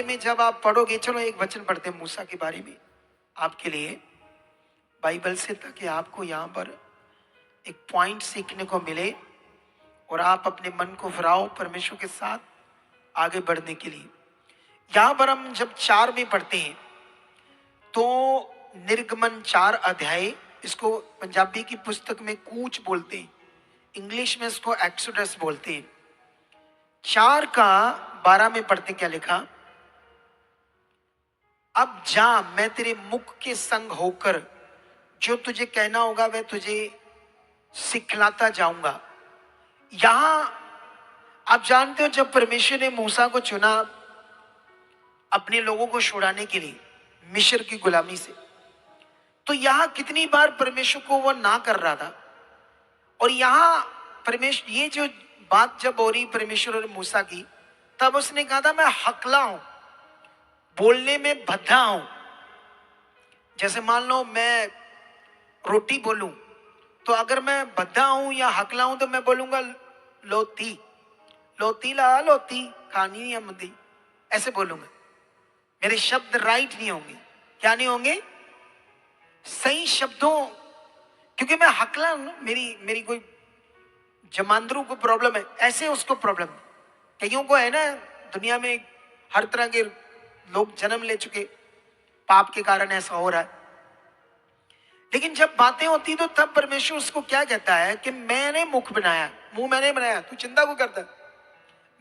में जब आप पढ़ोगे, चलो एक वचन पढ़ते हैं मूसा के बारे में आपके लिए बाइबल से, ताकि आपको यहाँ पर एक पॉइंट सीखने को मिले और आप अपने मन को फिराओ परमेश्वर के साथ आगे बढ़ने के लिए। यहाँ पर हम जब 4 में पढ़ते हैं तो निर्गमन 4 अध्याय, इसको पंजाबी की पुस्तक में कूच बोलते हैं, इंग्लिश में इसको एक्सोडस बोलते हैं। 4 का 12 में पढ़ते क्या लिखा, अब जा, मैं तेरे मुख के संग होकर जो तुझे कहना होगा वह तुझे सिखलाता जाऊंगा। यहां आप जानते हो जब परमेश्वर ने मूसा को चुना अपने लोगों को छुड़ाने के लिए मिस्र की गुलामी से, तो यहां कितनी बार परमेश्वर को वो ना कर रहा था। और यहां परमेश्वर, ये जो बात जब हो रही परमेश्वर और मूसा की, तब उसने कहा था मैं हकला हूं, बोलने में भद्दा हूं। जैसे मान लो मैं रोटी बोलूं, तो अगर मैं भद्दा हूं या हकला हूं तो मैं बोलूंगा लोती, लोती ला लोती खानी नहीं मदी, ऐसे बोलूंगा। मेरे शब्द राइट नहीं होंगे। क्या नहीं होंगे? सही शब्दों, क्योंकि मैं हकला हूं। मेरी कोई जमांदरू को प्रॉब्लम है, ऐसे उसको प्रॉब्लम है। कईयों को है ना, दुनिया में हर तरह के लोग जन्म ले चुके, पाप के कारण ऐसा हो रहा है। लेकिन जब बातें होती तो तब परमेश्वर उसको क्या कहता है कि मैंने मुख बनाया, मुंह मैंने बनाया, तू चिंता को करता,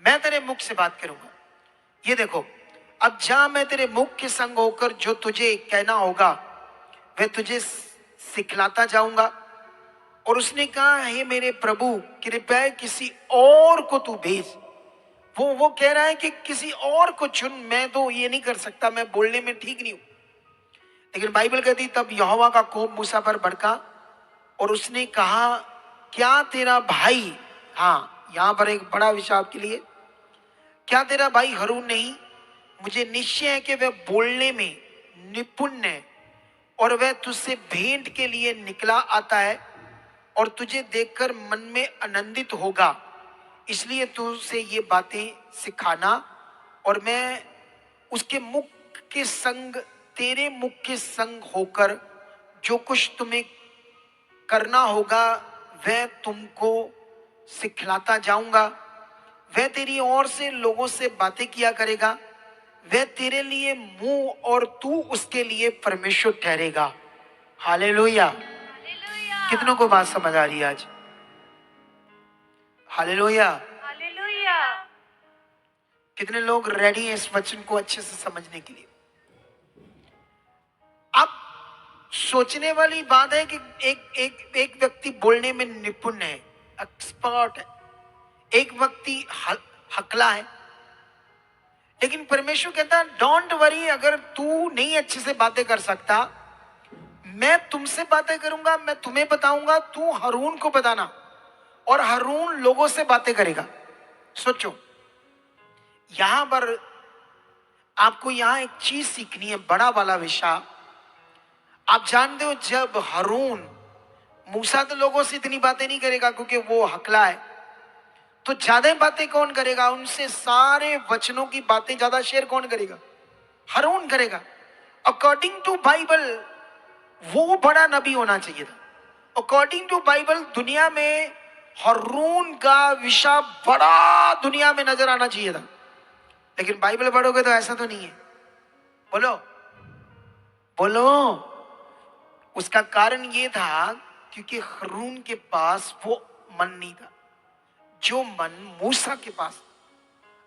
मैं तेरे मुख से बात करूंगा। ये देखो, अब जा, मैं तेरे मुख के संग होकर जो तुझे कहना होगा वह तुझे सिखलाता जाऊंगा। और उसने कहा, हे मेरे प्रभु, कृपया किसी और को तू भेज। वो कह रहा है कि किसी और को चुन, मैं तो ये नहीं कर सकता, मैं बोलने में ठीक नहीं हूं। लेकिन बाइबल कहती तब यहोवा का कोप मूसा पर भड़का और उसने कहा, क्या तेरा भाई, हाँ यहां पर एक बड़ा विषय आपके लिए, क्या तेरा भाई हरून नहीं? मुझे निश्चय है कि वह बोलने में निपुण है और वह तुझसे भेंट के लिए निकला आता है और तुझे देखकर मन में आनंदित होगा, इसलिए तू उसे ये बातें सिखाना। और मैं उसके मुख के संग, तेरे मुख के संग होकर जो कुछ तुम्हें करना होगा वह तुमको सिखलाता जाऊंगा। वह तेरी ओर से लोगों से बातें किया करेगा, वह तेरे लिए मुंह और तू उसके लिए परमेश्वर ठहरेगा। हालेलुया। कितनों को बात समझ आ रही है आज? हालेलुया। हालेलुया। कितने लोग रेडी हैं इस वचन को अच्छे से समझने के लिए? अब सोचने वाली बात है कि एक व्यक्ति बोलने में निपुण है, एक्सपर्ट है, एक व्यक्ति हकला है। लेकिन परमेश्वर कहता है डोंट वरी, अगर तू नहीं अच्छे से बातें कर सकता, मैं तुमसे बातें करूंगा, मैं तुम्हें बताऊंगा, तू हारून को बताना और हारून लोगों से बातें करेगा। सोचो, यहां पर आपको यहां एक चीज सीखनी है, बड़ा वाला विषय। आप जानते हो जब हारून, मूसा तो लोगों से इतनी बातें नहीं करेगा क्योंकि वो हकला है, तो ज्यादा बातें कौन करेगा? उनसे सारे वचनों की बातें ज्यादा शेयर कौन करेगा? हारून करेगा। अकॉर्डिंग टू बाइबल वो बड़ा नबी होना चाहिए था। अकॉर्डिंग टू बाइबल दुनिया में हारून का विषय बड़ा दुनिया में नजर आना चाहिए था। लेकिन बाइबल पढ़ोगे तो ऐसा तो नहीं है। बोलो बोलो। उसका कारण ये था क्योंकि हारून के पास वो मन नहीं था जो मन मूसा के पास।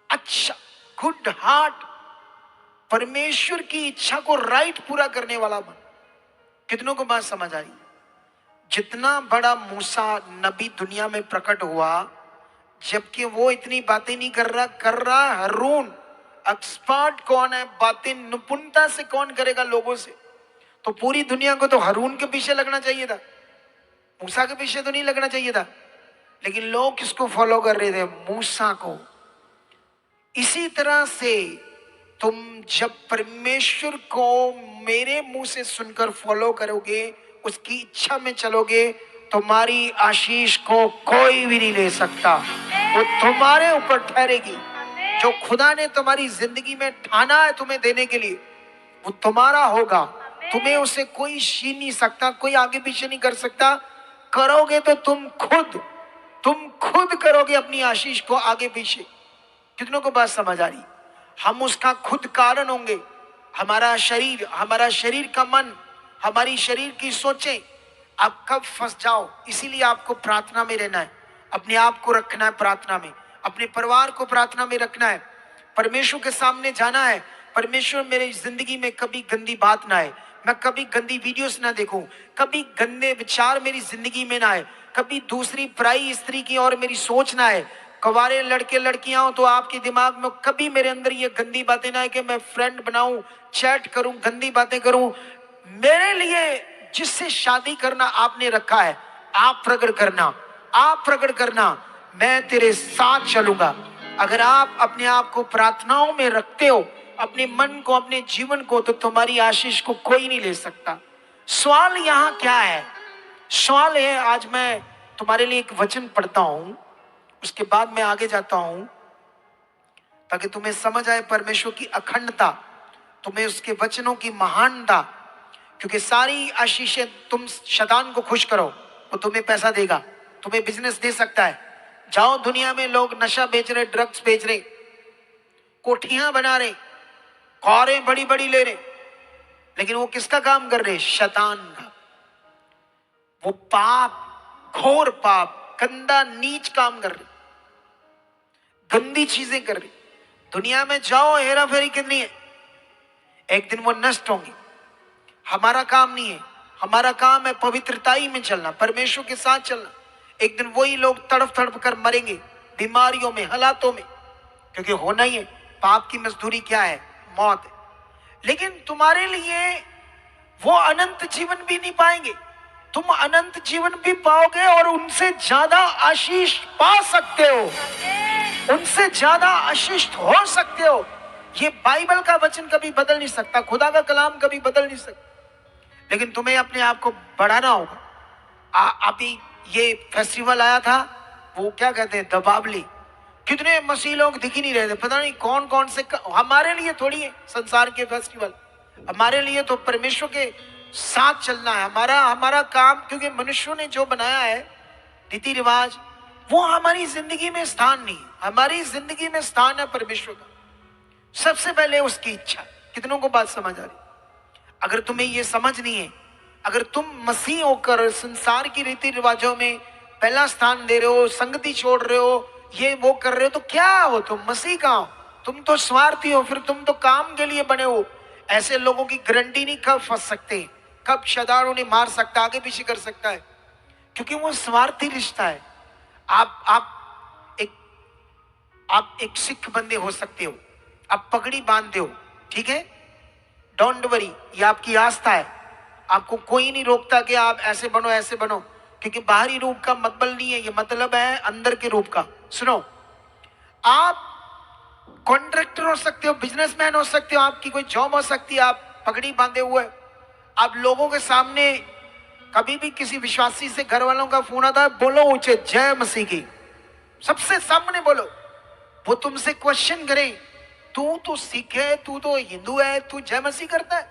अच्छा, गुड हार्ट, परमेश्वर की इच्छा को राइट पूरा करने वाला मन। कितनों को बात समझ आ रही है? जितना बड़ा मूसा नबी दुनिया में प्रकट हुआ, जबकि वो इतनी बातें नहीं कर रहा हारून। एक्सपर्ट कौन है? बातें निपुणता से कौन करेगा लोगों से? तो पूरी दुनिया को तो हारून के पीछे लगना चाहिए था, मूसा के पीछे तो नहीं लगना चाहिए था। लेकिन लोग किसको फॉलो कर रहे थे? मूसा को। इसी तरह से तुम जब परमेश्वर को मेरे मुंह से सुनकर फॉलो करोगे, उसकी इच्छा में चलोगे, तुम्हारी आशीष को कोई भी नहीं ले सकता, वो तुम्हारे ऊपर ठहरेगी। जो खुदा ने तुम्हारी जिंदगी में ठाना है तुम्हें देने के लिए, वो तुम्हारा होगा। तुम्हें उसे कोई छीन नहीं सकता, कोई आगे पीछे नहीं कर सकता। करोगे तो तुम खुद करोगे अपनी आशीष को आगे पीछे। कितनों को बात समझ आ रही? हम उसका खुद कारण होंगे। हमारा शरीर का मन, हमारी शरीर की सोचें आप कब फंस जाओ। इसीलिए आपको प्रार्थना में रहना है, अपने आप को रखना है प्रार्थना में, अपने परिवार को प्रार्थना में रखना है, परमेश्वर के सामने जाना है। परमेश्वर मेरी जिंदगी में कभी गंदी बात ना आए, मैं कभी गंदी वीडियोस ना देखूं, कभी गंदे विचार मेरी जिंदगी में ना आए, कभी दूसरी पराई स्त्री की और मेरी सोच ना आए। कवारे लड़के लड़कियां हो तो आपके दिमाग में कभी मेरे अंदर ये गंदी बातें ना आए कि मैं फ्रेंड बनाऊं, चैट करूं, गंदी बातें करूं। मेरे लिए जिससे शादी करना आपने रखा है, आप प्रकट करना, मैं तेरे साथ चलूंगा। अगर आप अपने आप को प्रार्थनाओं में रखते हो, अपने मन को, अपने जीवन को, तो तुम्हारी आशीष को कोई नहीं ले सकता। सवाल यहां क्या है? सवाल है, आज मैं तुम्हारे लिए एक वचन पढ़ता हूं, उसके बाद मैं आगे जाता हूं ताकि तुम्हें समझ आए परमेश्वर की अखंडता, तुम्हें उसके वचनों की महानता। क्योंकि सारी आशीषें, तुम शैतान को खुश करो, वो तुम्हें पैसा देगा, तुम्हें बिजनेस दे सकता है। जाओ, दुनिया में लोग नशा बेच रहे, ड्रग्स बेच रहे, कोठियां बना रहे, कारें बड़ी बड़ी ले रहे, लेकिन वो किसका काम कर रहे? शैतान का। वो पाप, घोर पाप, गंदा नीच काम कर रहे, गंदी चीजें कर रहे। दुनिया में जाओ, हेरा फेरी कितनी है, एक दिन वो नष्ट होंगी। हमारा काम नहीं है, हमारा काम है पवित्रताई में चलना, परमेश्वर के साथ चलना। एक दिन वही लोग तड़प तड़प कर मरेंगे, बीमारियों में, हालातों में, क्योंकि होना ही है। पाप की मजदूरी क्या है? मौत है। लेकिन तुम्हारे लिए वो अनंत जीवन भी नहीं पाएंगे, तुम अनंत जीवन भी पाओगे और उनसे ज्यादा आशीष पा सकते हो, उनसे ज्यादा आशीष हो सकते हो। ये बाइबल का वचन कभी बदल नहीं सकता, खुदा का कलाम कभी बदल नहीं सकता, लेकिन तुम्हें अपने आप को बढ़ाना होगा। अभी ये फेस्टिवल आया था, वो क्या कहते हैं, दीपावली। कितने मसीह लोग दिख ही नहीं रहे थे, पता नहीं कौन कौन से। हमारे लिए थोड़ी है संसार के फेस्टिवल, हमारे लिए तो परमेश्वर के साथ चलना है हमारा काम। क्योंकि मनुष्यों ने जो बनाया है रीति रिवाज, वो हमारी जिंदगी में स्थान नहीं। हमारी जिंदगी में स्थान है परमेश्वर का, सबसे पहले उसकी इच्छा। कितनों को बात समझ आ रही? अगर तुम्हें ये समझ नहीं है, अगर तुम मसीह होकर संसार की रीति रिवाजों में पहला स्थान दे रहे हो, संगति छोड़ रहे हो, ये वो कर रहे हो, तो क्या हो तुम? मसीह का हो? तुम तो स्वार्थी हो, फिर तुम तो काम के लिए बने हो। ऐसे लोगों की गारंटी नहीं कब फंस सकते, कब शैतान उन्हें मार सकता, आगे पीछे कर सकता है, क्योंकि वो स्वार्थी रिश्ता है। आप एक सिख बंदे हो सकते हो, आप पगड़ी बांधते हो, ठीक है, डोंट वरी, ये आपकी आस्था है। आपको कोई नहीं रोकता कि आप ऐसे बनो ऐसे बनो, क्योंकि बाहरी रूप का मतलब नहीं है, ये मतलब है अंदर के रूप का। सुनो, आप कॉन्ट्रैक्टर हो सकते हो, बिजनेसमैन हो सकते हो, आपकी कोई जॉब हो सकती है, आप पगड़ी बांधे हुए, आप लोगों के सामने, कभी भी किसी विश्वासी से घर वालों का फोन आता है, बोलो ऊंचे जय मसीह की, सबसे सामने बोलो। वो तुमसे क्वेश्चन करें, तू तो सिख है, तू तो हिंदू है, तू जय मसीह करता है,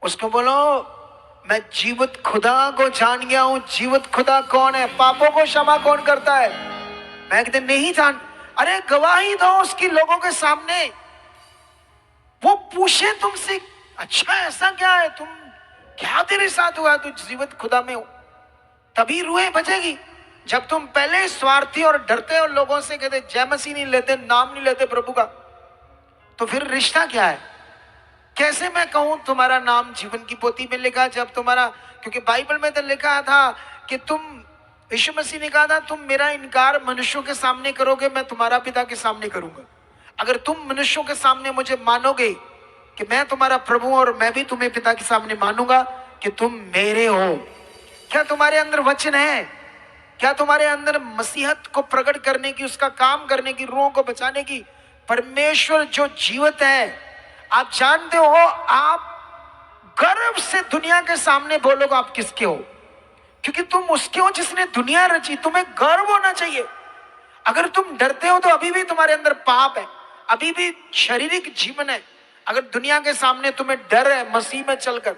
उसको बोलो मैं जीवित खुदा को जान गया हूं। जीवित खुदा कौन है? पापों को क्षमा कौन करता है? मैं कहते नहीं जान। अरे गवाही दो उसकी लोगों के सामने, वो पूछे तुमसे, अच्छा ऐसा क्या है, तुम क्या तेरे साथ हुआ, तू जीवित खुदा में हो? तभी रूहें बचेगी। जब तुम पहले स्वार्थी और डरते हो लोगों से, कहते जय मसीह नहीं लेते, नाम नहीं लेते प्रभु का, तो फिर रिश्ता क्या है? कैसे मैं कहूं तुम्हारा नाम जीवन की पोथी में लिखा, जब तुम्हारा, क्योंकि बाइबल में तो लिखा था कि तुम, यीशु मसीह ने कहा था, तुम मेरा इनकार मनुष्यों के सामने करोगे, मैं तुम्हारा पिता के सामने करूंगा। अगर तुम मनुष्यों के सामने मुझे मानोगे कि मैं तुम्हारा प्रभु, और मैं भी तुम्हें पिता के सामने मानूंगा कि तुम मेरे हो। क्या तुम्हारे अंदर वचन है? क्या तुम्हारे अंदर मसीहत को प्रकट करने की, उसका काम करने की, रूहों को बचाने की? परमेश्वर जो जीवित है, आप जानते हो, आप गर्व से दुनिया के सामने बोलोगे आप किसके हो, क्योंकि तुम उसके हो जिसने दुनिया रची। तुम्हें गर्व होना चाहिए। अगर तुम डरते हो तो अभी भी तुम्हारे अंदर पाप है। अभी भी शारीरिक जीवन है। अगर दुनिया के सामने तुम्हें डर है मसीह में चलकर,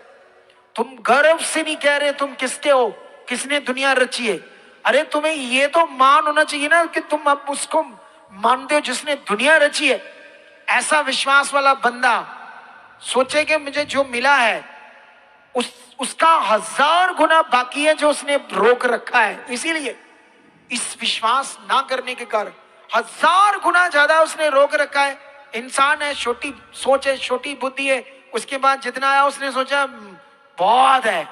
तुम गर्व से नहीं कह रहे तुम किसके हो, किसने दुनिया रची है। अरे तुम्हें ये तो मान होना चाहिए ना कि तुम अब उसको मानते हो जिसने दुनिया रची है। ऐसा विश्वास वाला बंदा सोचे कि मुझे जो मिला है उसका 1000 गुना बाकी है जो उसने रोक रखा है। इसीलिए इस विश्वास ना करने के कारण 1000 गुना ज्यादा उसने रोक रखा है। इंसान है, छोटी सोच है, छोटी बुद्धि है, उसके बाद जितना आया उसने सोचा बहुत है।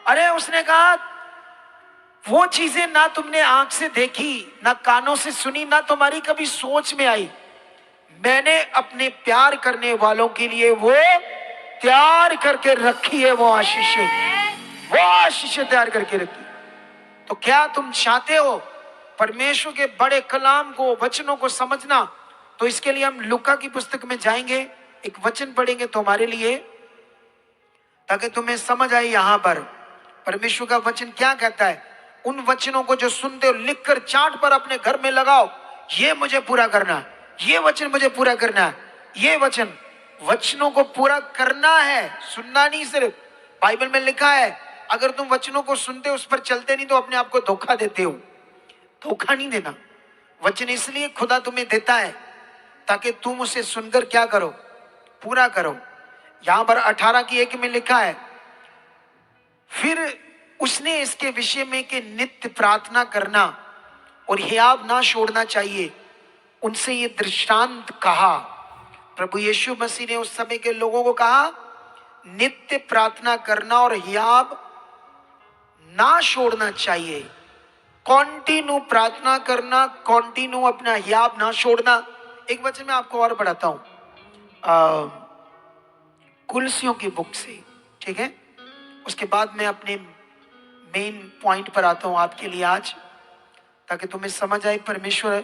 अरे उसने कहा वो चीजें ना तुमने आंख से देखी, ना कानों से सुनी, ना तुम्हारी कभी सोच में आई, मैंने अपने प्यार करने वालों के लिए वो तैयार करके रखी है। वो आशीषें तैयार करके रखी। तो क्या तुम चाहते हो परमेश्वर के बड़े कलाम को, वचनों को समझना? तो इसके लिए हम लूका की पुस्तक में जाएंगे, एक वचन पढ़ेंगे तुम्हारे लिए, ताकि तुम्हें समझ आए यहां पर परमेश्वर का वचन क्या कहता है। उन वचनों को जो सुनते हो लिखकर चार्ट पर अपने घर में लगाओ, ये मुझे पूरा करना है, ये वचन मुझे पूरा करना है, ये वचनों को पूरा करना है, सुनना नहीं। सिर्फ बाइबल में लिखा है अगर तुम वचनों को सुनते हो उस पर चलते नहीं तो अपने आप को धोखा देते हो। धोखा नहीं देना। वचन इसलिए खुदा तुम्हें देता है ताकि तुम उसे सुनकर क्या करो, पूरा करो। यहां पर 18 की 1 में लिखा है, फिर उसने इसके विषय में कि नित्य प्रार्थना करना और हियाव ना छोड़ना चाहिए, उनसे ये दृष्टांत कहा। प्रभु यीशु मसीह ने उस समय के लोगों को कहा नित्य प्रार्थना करना और हियाव ना छोड़ना चाहिए। कॉन्टिन्यू प्रार्थना करना, कॉन्टिन्यू अपना हियाव ना छोड़ना। एक वचन में आपको और पढ़ाता हूं कुलसियों की बुक से, ठीक है? उसके बाद मैं अपने मेन पॉइंट पर आता हूं आपके लिए आज, ताकि तुम्हें समझ आए परमेश्वर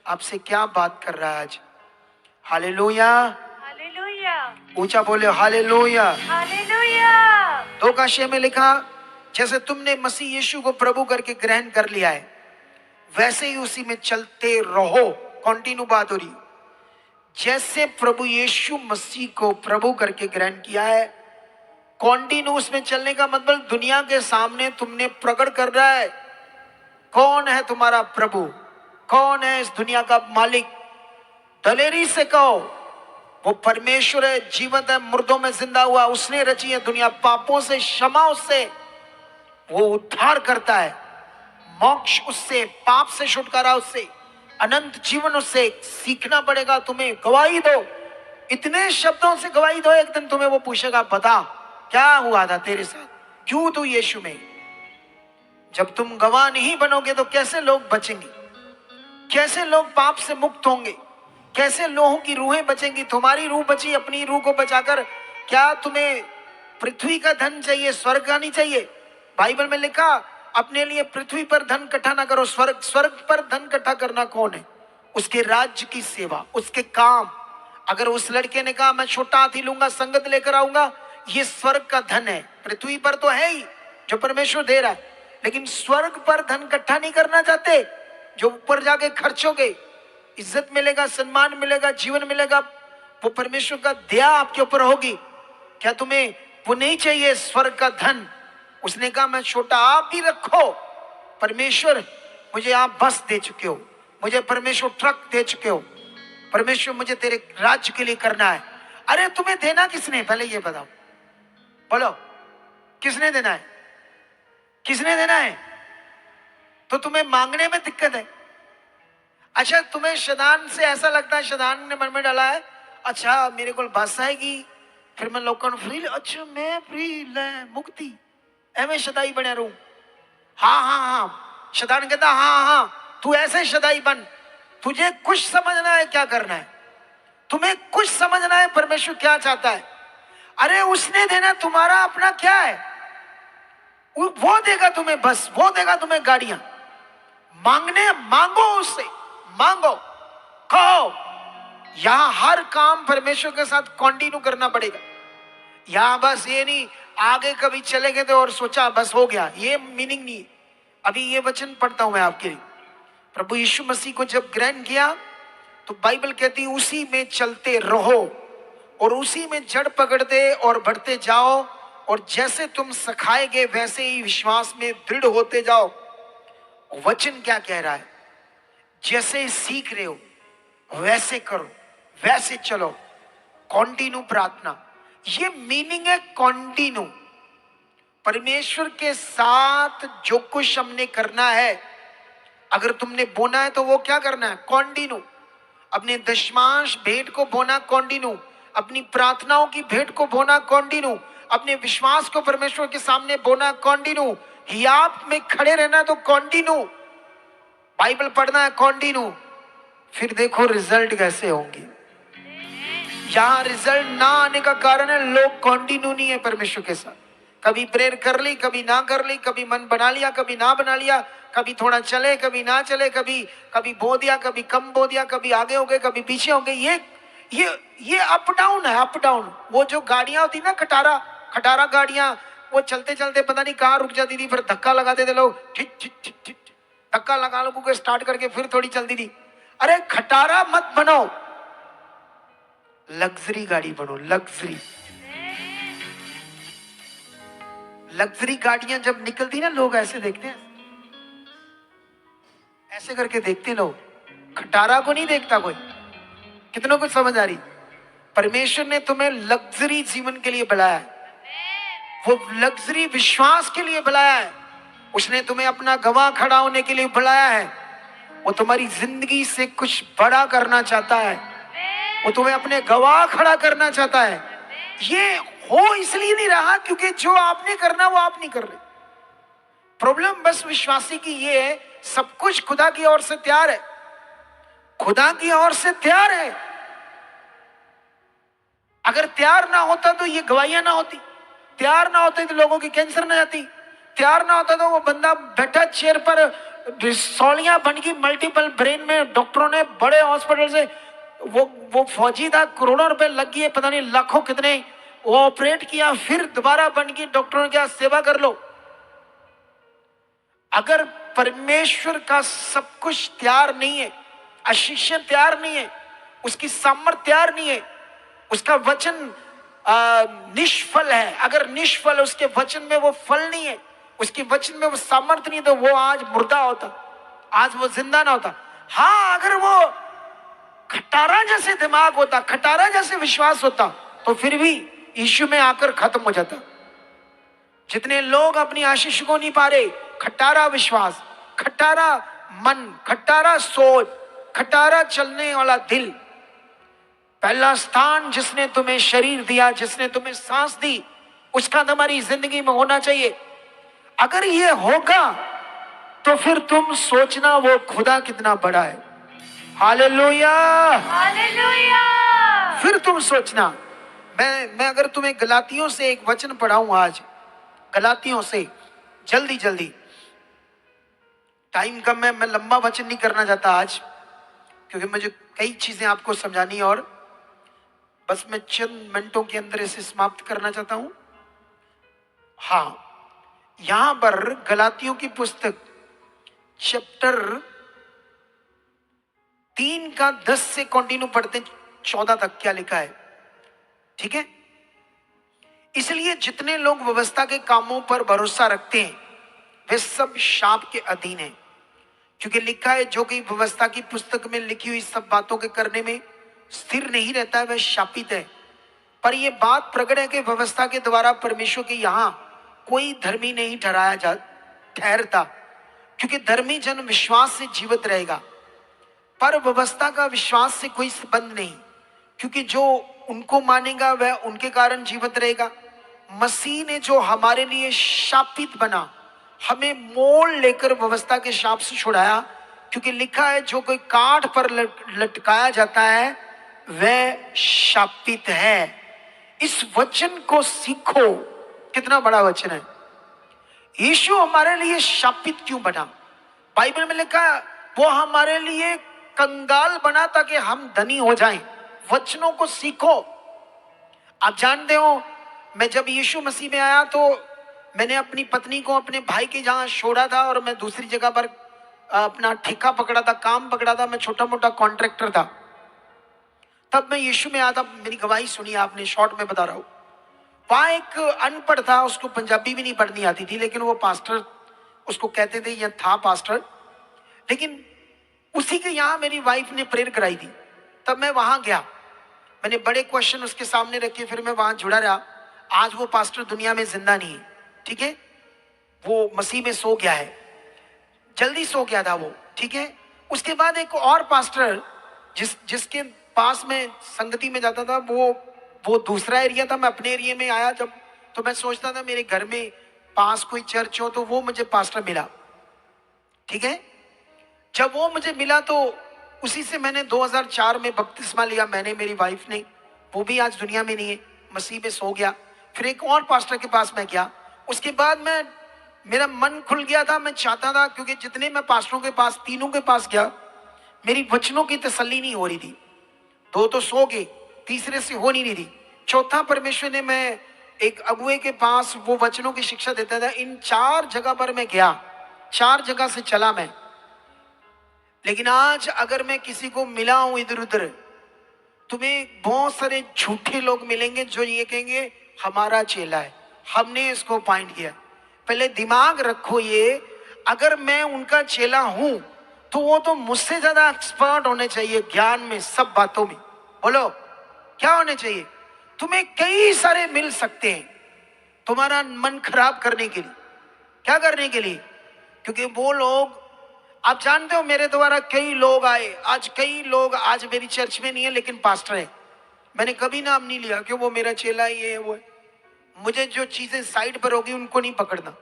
आपसे क्या बात कर रहा है आज। हालेलुया, हालेलुया, ऊंचा बोले हालेलुया। हालेलुया। 2 का 6 में लिखा, जैसे तुमने मसीह यीशु को प्रभु करके ग्रहण कर लिया है वैसे ही उसी में चलते रहो। कंटिन्यू बात हो रही। जैसे प्रभु यीशु मसीह को प्रभु करके ग्रहण किया है, कंटिन्यू उसमें चलने का मतलब दुनिया के सामने तुमने प्रकट कर रहा है कौन है तुम्हारा प्रभु, कौन है इस दुनिया का मालिक। दलेरी से कहो वो परमेश्वर है, जीवंत है, मुर्दों में जिंदा हुआ, उसने रची है दुनिया। पापों से क्षमा उससे, वो उद्धार करता है, मोक्ष उससे, पाप से छुटकारा उससे, अनंत जीवन उससे। सीखना पड़ेगा तुम्हें। गवाही दो, इतने शब्दों से गवाही दो, एक दिन तुम्हें वो पूछेगा बता क्या हुआ था तेरे साथ, क्यों तू यीशु में। जब तुम गवाह नहीं बनोगे तो कैसे लोग बचेंगे, कैसे लोग पाप से मुक्त होंगे, कैसे लोगों की रूहें बचेंगी। तुम्हारी रूह बची, अपनी रूह को बचाकर क्या तुम्हें पृथ्वी का धन चाहिए, स्वर्ग का नहीं चाहिए? बाइबल में लिखा अपने लिए पृथ्वी पर धन इकट्ठा ना करो, स्वर्ग पर धन इकट्ठा करना कौन है? उसके राज्य की सेवा, उसके काम। अगर उस लड़के ने कहा मैं छोटा हाथी लूंगा, संगत लेकर आऊंगा, ये स्वर्ग का धन है। पृथ्वी पर तो है ही जो परमेश्वर दे रहा है, लेकिन स्वर्ग पर धन इकट्ठा नहीं करना चाहते, जो ऊपर जाके खर्चोगे, इज्जत मिलेगा, सम्मान मिलेगा, जीवन मिलेगा, वो परमेश्वर का दया आपके ऊपर होगी। क्या तुम्हें वो नहीं चाहिए स्वर्ग का धन? उसने कहा मैं छोटा, आप भी रखो। परमेश्वर मुझे आप बस दे चुके हो, मुझे परमेश्वर ट्रक दे चुके हो, परमेश्वर मुझे तेरे राज्य के लिए करना है। अरे तुम्हें देना किसने, पहले ये बताओ, बोलो किसने देना है? किसने देना है? तो तुम्हें मांगने में दिक्कत है। अच्छा तुम्हें शैतान से ऐसा लगता है, शैतान ने मन में डाला है अच्छा मेरे को बस आएगी फिर मैं लोगों को फ्री, अच्छा मैं फ्री ले मुक्ति एवं शदाई बने रहूं। हाँ हाँ हाँ, शैतान कहता हाँ हाँ तू ऐसे शदाई बन, तुझे कुछ समझना है क्या करना है, तुम्हें कुछ समझना है परमेश्वर क्या चाहता है। अरे उसने देना, तुम्हारा अपना क्या है? वो देगा तुम्हें बस, वो देगा तुम्हें गाड़ियां। मांगने मांगो, उससे मांगो, कहो। यहां हर काम परमेश्वर के साथ कंटिन्यू करना पड़ेगा। यहां बस ये नहीं आगे कभी चले गए थे और सोचा बस हो गया, ये मीनिंग नहीं। अभी ये वचन पढ़ता हूं मैं आपके लिए। प्रभु यीशु मसीह को जब ग्रहण किया तो बाइबल कहती है उसी में चलते रहो और उसी में जड़ पकड़ते और बढ़ते जाओ, और जैसे तुम सिखाए गए वैसे ही विश्वास में दृढ़ होते जाओ। वचन क्या कह रहा है? जैसे सीख रहे हो वैसे करो, वैसे चलो। कॉन्टिन्यू प्रार्थना, ये मीनिंग है कॉन्टिन्यू। परमेश्वर के साथ जो कुछ हमने करना है, अगर तुमने बोना है तो वो क्या करना है? कॉन्टिन्यू। अपने दशमांश भेंट को बोना कॉन्टिन्यू, अपनी प्रार्थनाओं की भेंट को बोना कॉन्टिन्यू, अपने विश्वास को परमेश्वर के सामने बोना कॉन्टिन्यू, हियाब में खड़े रहना तो कॉन्टिन्यू, बाइबल पढ़ना है कॉन्टिन्यू। फिर देखो रिजल्ट कैसे होंगे। यहां रिजल्ट ना आने का कारण है लोग कॉन्टिन्यू नहीं है परमेश्वर के साथ। कभी प्रेयर कर ली, कभी ना कर ली, कभी मन बना लिया, कभी ना बना लिया, कभी थोड़ा चले, कभी ना चले, कभी कभी बो दिया, कभी कम बो दिया, कभी आगे हो गए, कभी पीछे हो गए। ये अप डाउन है, अप डाउन। वो जो गाड़ियां होती ना, खटारा खटारा गाड़ियां, वो चलते चलते पता नहीं कहाँ रुक जाती थी, फिर धक्का लगाते थे लोग, ठिक ठिक ठिक ठिक, धक्का लगा लोगों को स्टार्ट करके फिर थोड़ी चलती थी। अरे खटारा मत बनो, लग्जरी गाड़ी बनो। लग्जरी लग्जरी गाड़ियां जब निकलती ना, लोग ऐसे देखते हैं, ऐसे करके देखते लोग, खटारा को नहीं देखता कोई। कितनों को समझ आ रही? परमेश्वर ने तुम्हें लग्जरी जीवन के लिए बुलाया है, वो लग्जरी विश्वास के लिए बुलाया है। उसने तुम्हें अपना गवाह खड़ा होने के लिए बुलाया है। वो तुम्हारी जिंदगी से कुछ बड़ा करना चाहता है, वो तुम्हें अपने गवाह खड़ा करना चाहता है। ये हो इसलिए नहीं रहा क्योंकि जो आपने करना वो आप नहीं कर रहे। प्रॉब्लम बस विश्वासी की ये है, सब कुछ खुदा की ओर से तैयार है, खुदा की ओर से तैयार है। अगर तैयार ना होता तो ये गवाहियां ना होती, तैयार ना होते तो लोगों की कैंसर ना जाती, तैयार ना होता तो वो बंदा बैठा चेयर पर सौलियां बन गई मल्टीपल ब्रेन में, डॉक्टरों ने बड़े हॉस्पिटल से, वो फौजी था, करोड़ों रुपए लग गए, पता नहीं लाखों कितने, वो ऑपरेट किया, फिर दोबारा बन गई, डॉक्टरों ने क्या सेवा कर लो। अगर परमेश्वर का सब कुछ तैयार नहीं है, आशीष तैयार नहीं है, उसकी सामर्थ तैयार नहीं है, उसका वचन निष्फल है, अगर निष्फल उसके वचन में वो फल नहीं है, उसके वचन में वो सामर्थ नहीं, तो वो आज मुर्दा होता, आज वो जिंदा ना होता। हाँ, अगर वो खटारा जैसे दिमाग होता, खटारा जैसे विश्वास होता, तो फिर भी यीशु में आकर खत्म हो जाता। जितने लोग अपनी आशीष को नहीं पा रहे, खटारा विश्वास, खटारा मन, खटारा सोच, खटारा चलने वाला दिल। पहला स्थान जिसने तुम्हें शरीर दिया, जिसने तुम्हें सांस दी, उसका तुम्हारी जिंदगी में होना चाहिए। अगर ये होगा तो फिर तुम सोचना वो खुदा कितना बड़ा है। Hallelujah, hallelujah. फिर तुम सोचना। मैं अगर तुम्हें गलातियों से एक वचन पढ़ाऊं आज, गलातियों से, जल्दी जल्दी, टाइम कम है, मैं लंबा वचन नहीं करना चाहता आज, क्योंकि मुझे कई चीजें आपको समझानी है, और बस मैं चंद मिनटों के अंदर इसे समाप्त करना चाहता हूं। हाँ, यहां पर गलातियों की पुस्तक चैप्टर 3 का 10 से कंटिन्यू पढ़ते 14 तक क्या लिखा है, ठीक है? इसलिए जितने लोग व्यवस्था के कामों पर भरोसा रखते हैं वे सब शाप के अधीन हैं, क्योंकि लिखा है जो कि व्यवस्था की पुस्तक में लिखी हुई सब बातों के करने में स्थिर नहीं रहता है वह शापित है। पर यह बात प्रकट है कि व्यवस्था के द्वारा परमेश्वर के यहां कोई धर्मी नहीं ठहरता, क्योंकि धर्मी जन विश्वास से जीवित रहेगा, पर व्यवस्था का विश्वास से कोई संबंध नहीं, क्योंकि जो उनको मानेगा वह उनके कारण जीवित रहेगा। मसीह ने जो हमारे लिए शापित बना, हमें मोल लेकर व्यवस्था के शाप से छुड़ाया, क्योंकि लिखा है जो कोई काठ पर लटकाया जाता है वह शापित है। इस वचन को सीखो, कितना बड़ा वचन है। यीशु हमारे लिए शापित क्यों बना? बाइबल में लिखा है वो हमारे लिए कंगाल बना ताकि हम धनी हो जाएं। वचनों को सीखो। आप जानते हो, मैं जब यीशु मसीह में आया तो मैंने अपनी पत्नी को अपने भाई के जहां छोड़ा था, और मैं दूसरी जगह पर अपना ठेका पकड़ा था, काम पकड़ा था, मैं छोटा मोटा कॉन्ट्रैक्टर था। तब मैं यीशु में आया था। मेरी गवाही सुनी आपने, शॉर्ट में बता रहा हूं। वहां एक अनपढ़ था, उसको पंजाबी भी नहीं पढ़नी आती थी, लेकिन वो पास्टर उसको कहते थे, यह था पास्टर। लेकिन उसी के यहाँ मेरी वाइफ ने प्रेयर कराई थी। तब मैं वहां गया, मैंने बड़े क्वेश्चन उसके सामने रखे, फिर मैं वहां जुड़ा रहा। आज वो पास्टर दुनिया में जिंदा नहीं है, ठीक है, वो मसीह में सो गया है, जल्दी सो गया था वो, ठीक है। उसके बाद एक और पास्टर जिसके पास में संगति में जाता था, वो दूसरा एरिया था, मैं अपने एरिया में आया जब, तो मैं सोचता था मेरे घर में पास कोई चर्च हो, तो वो मुझे पास्टर मिला, ठीक है। जब वो मुझे मिला तो उसी से मैंने 2004 में बपतिस्मा लिया, मैंने, मेरी वाइफ ने। वो भी आज दुनिया में नहीं है, मसीह में सो गया। फिर एक और पास्टर के पास मैं गया। उसके बाद मेरा मन खुल गया था, मैं चाहता था, क्योंकि जितने मैं पास्टरों के पास, तीनों के पास गया, मेरी वचनों की तसल्ली नहीं हो रही थी। दो तो सो गए, तीसरे से हो नहीं रही थी। चौथा परमेश्वर ने, मैं एक अगुए के पास वो वचनों की शिक्षा देता था। इन 4 जगह पर मैं गया, 4 जगह से चला मैं। लेकिन आज अगर मैं किसी को मिला हूं इधर उधर, तुम्हें बहुत सारे झूठे लोग मिलेंगे जो ये कहेंगे हमारा चेला है, हमने इसको पॉइंट किया। पहले दिमाग रखो, ये अगर मैं उनका चेला हूं तो वो तो मुझसे ज्यादा एक्सपर्ट होने चाहिए ज्ञान में, सब बातों में। बोलो क्या होने चाहिए? तुम्हें कई सारे मिल सकते हैं तुम्हारा मन खराब करने के लिए। क्या करने के लिए? क्योंकि वो लोग, आप जानते हो, मेरे द्वारा कई लोग आए, आज कई लोग आज मेरी चर्च में नहीं है लेकिन पास्टर है। मैंने कभी नाम नहीं लिया कि वो मेरा चेला ही है, वो है। मुझे जो चीजें साइड पर होगी उनको नहीं पकड़ना,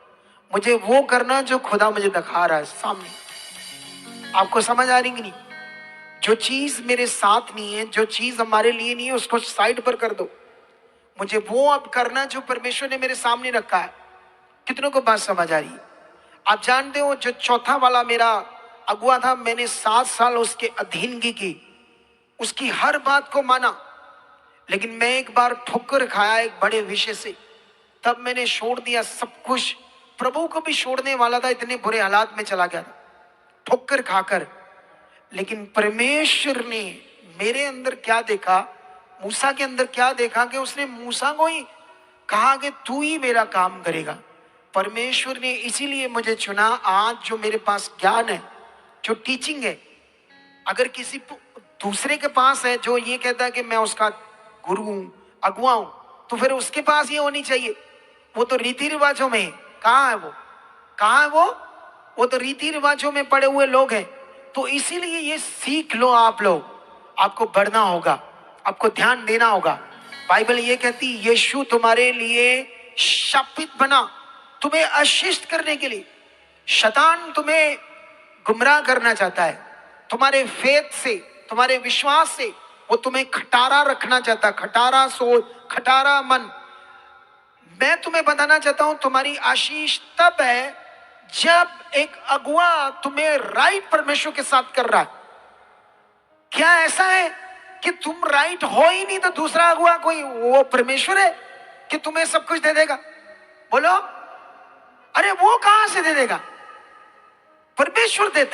मुझे वो करना जो खुदा मुझे दिखा रहा है सामने। आपको समझ आ रही कि नहीं? जो चीज मेरे साथ नहीं है, जो चीज हमारे लिए नहीं है, उसको साइड पर कर दो। मुझे वो अब करना जो परमेश्वर ने मेरे सामने रखा है। कितनों को बात समझ आ रही है? आप जानते हो, जो चौथा वाला मेरा अगुआ था, मैंने 7 साल उसके अधीनगी की, उसकी हर बात को माना। लेकिन मैं एक बार ठोकर खाया एक बड़े विषय से, तब मैंने छोड़ दिया सब कुछ। प्रभु को भी छोड़ने वाला था, इतने बुरे हालात में चला गया था ठोकर खाकर। लेकिन परमेश्वर ने मेरे अंदर क्या देखा, मूसा के अंदर क्या देखा, कि उसने मूसा को ही कहा कि तू ही मेरा काम करेगा। परमेश्वर ने इसीलिए मुझे चुना। आज जो मेरे पास ज्ञान है, जो टीचिंग है, अगर किसी दूसरे के पास है जो ये कहता है कि मैं उसका गुरु हूं, अगुआ हूं, तो फिर उसके पास ये होनी चाहिए। वो तो रीति रिवाजों में, कहाँ है वो, कहाँ है वो तो रीति रिवाजों में पड़े हुए लोग हैं। तो इसीलिए ये सीख लो आप लोग, आपको बढ़ना होगा, आपको ध्यान देना होगा। बाइबल ये कहती, यीशु तुम्हारे लिए शापित बना, तुम्हें अशिष्ट करने के लिए। शैतान तुम्हें गुमराह करना चाहता है, तुम्हारे फेथ से, तुम्हारे विश्वास से वो तुम्हें खटारा रखना चाहता है, खटारा सोच, खटारा मन। मैं तुम्हें बताना चाहता हूं, तुम्हारी आशीष तब है जब एक अगुआ तुम्हें राइट परमेश्वर के साथ कर रहा है। क्या ऐसा है कि तुम राइट हो ही नहीं तो दूसरा अगुआ कोई वो परमेश्वर है कि तुम्हें सब कुछ दे देगा? बोलो, अरे वो कहां से दे देगा? परमेश्वर देता।